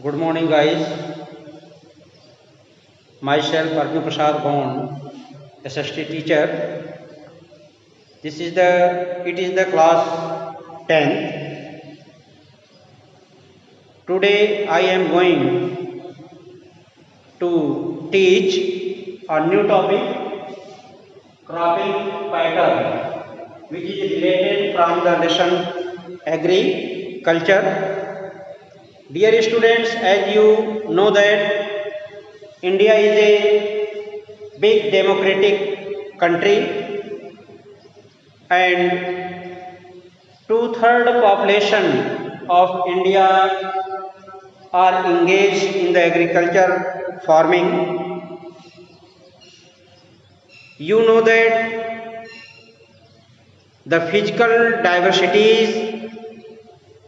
Good morning, guys. Myself, Arjun Prasad Bond, SST teacher. It is the class 10th. Today, I am going to teach a new topic, cropping pattern, which is related from the lesson agriculture. Dear students, as you know that India is a big democratic country and two-thirds population of India are engaged in the agriculture farming. You know that the physical diversities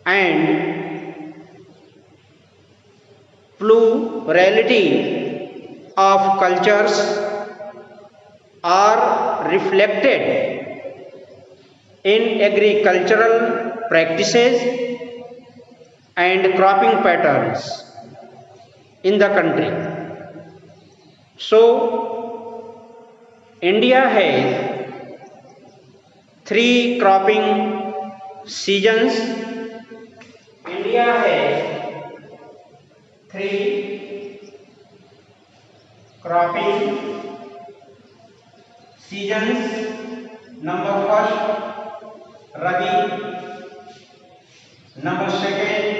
and plurality of cultures are reflected in agricultural practices and cropping patterns in the country. So, India has three cropping seasons. India has three cropping seasons. Number first, Rabi. Number second,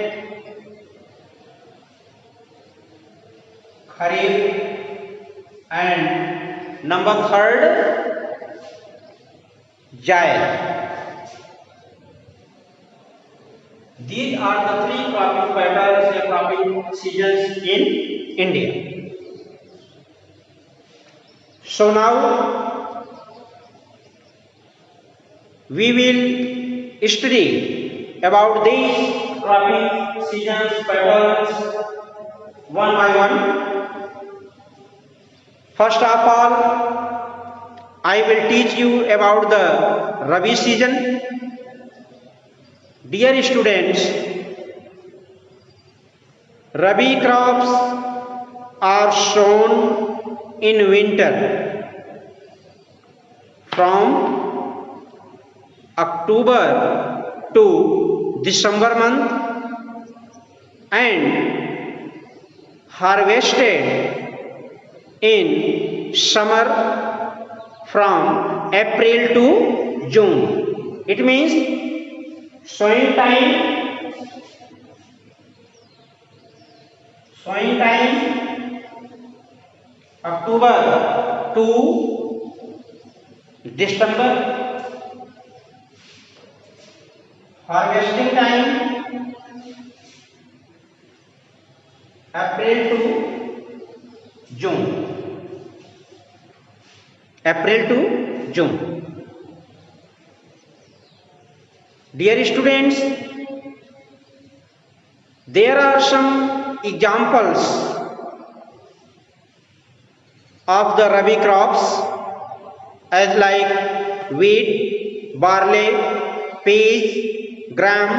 Kharif. And number third, Jaid. These are the three cropping patterns and cropping seasons in India. So now we will study about these cropping seasons patterns one by one. First of all, I will teach you about the Rabi season. Dear students, Rabi crops are sown in winter from October to December month and harvested in summer from April to June. It means sowing time October to December, harvesting time April to June. April to June. Dear students, there are some examples of the Rabi crops as like wheat, barley, peas, gram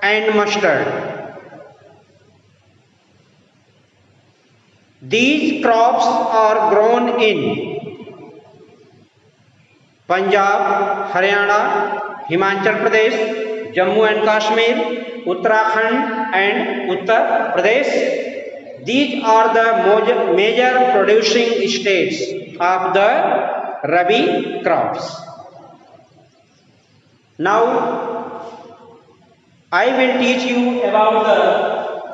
and mustard. These crops are grown in Punjab, Haryana, Himachal Pradesh, Jammu and Kashmir, Uttarakhand and Uttar Pradesh. These are the major producing states of the Rabi crops. Now, I will teach you about the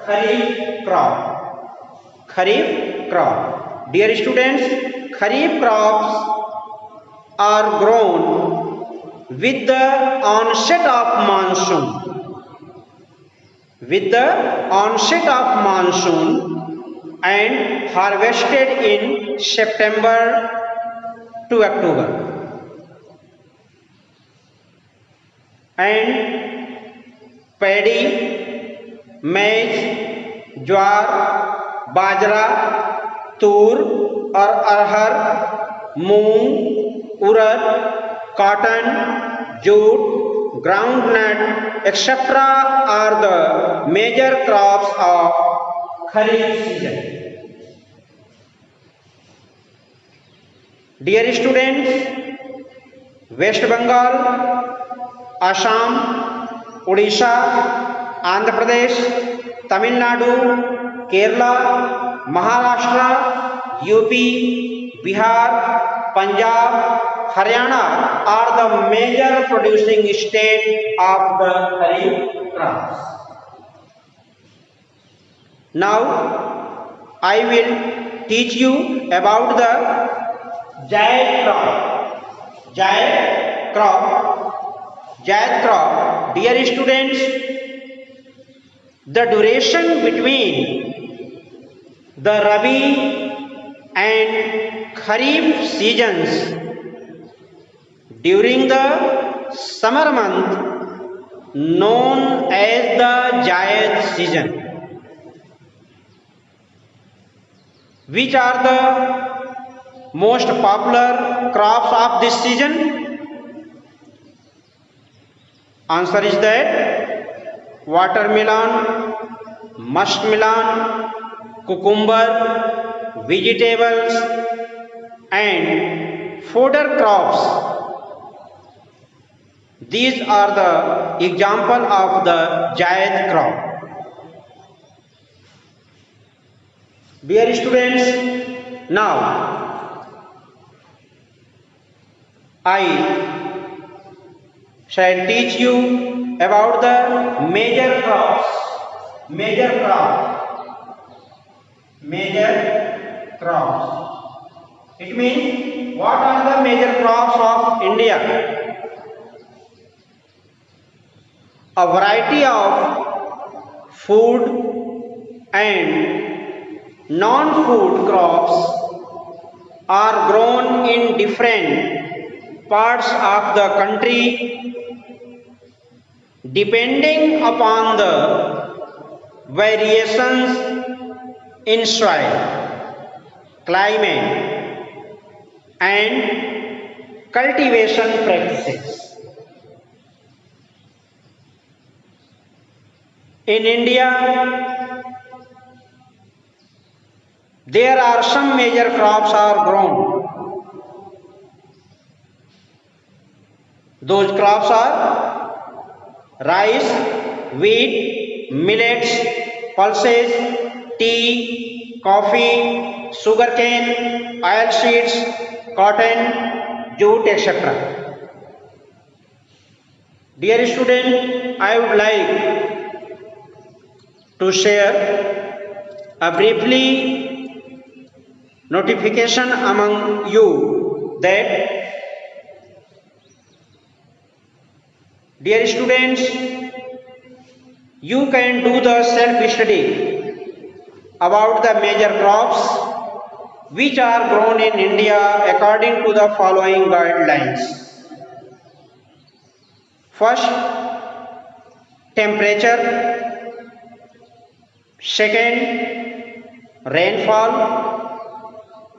Kharif crop. Kharif crop. Dear students, Kharif crops are grown with the onset of monsoon. With the onset of monsoon and harvested in September to October. And paddy, maize, jowar, bajra, tur or arhar, moong, urad, cotton, jute, groundnut, etc. are the major crops of kharif season. Dear students, West Bengal, Assam, Orissa, Andhra Pradesh, Tamil Nadu, Kerala, Maharashtra, UP, Bihar, Punjab, Haryana are the major producing state of the kharif crops. Now I will teach you about the जायद crop. जायद crop. Dear students, the duration between the Rabi and Kharif seasons during the summer month known as the Zaid season. Which are the most popular crops of this season? Answer is that watermelon, muskmelon, cucumber, vegetables and fodder crops. These are the example of the Zaid crop. Dear students, now I shall teach you about the major crops. Major crops. It means what are the major crops of India? A variety of food and non-food crops are grown in different parts of the country depending upon the variations in soil, climate and cultivation practices. In India, there are some major crops are grown. Those crops are rice, wheat, millets, pulses, tea, coffee, sugarcane, oilseeds, cotton, jute, etc. Dear student, I would like to share a briefly notification among you that, dear students, you can do the self-study about the major crops which are grown in India according to the following guidelines. First, temperature. Second, rainfall.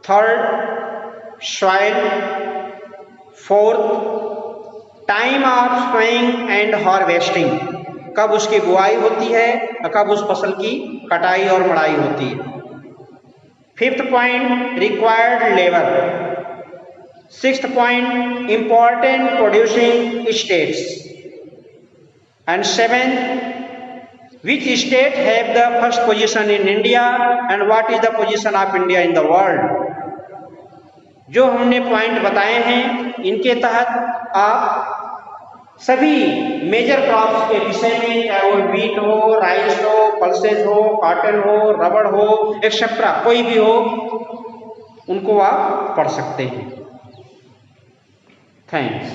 Third, soil. Fourth, time of sowing and harvesting. कब उसकी बुआई होती है, कब उस फसल की कटाई और मड़ाई होती है. Fifth point, required labor. Sixth point, important producing states. And seventh, which state have the first position in India and what is the position of India in the world? जो हमने पॉइंट बताए हैं, इनके तहत आप सभी मेजर क्रॉप्स के विषय में, चाहे वो व्हीट हो, राइस हो, पल्सेस हो, कॉटन हो, रबड़ हो, एक्सेट्रा कोई भी हो, उनको आप पढ़ सकते हैं. थैंक्स.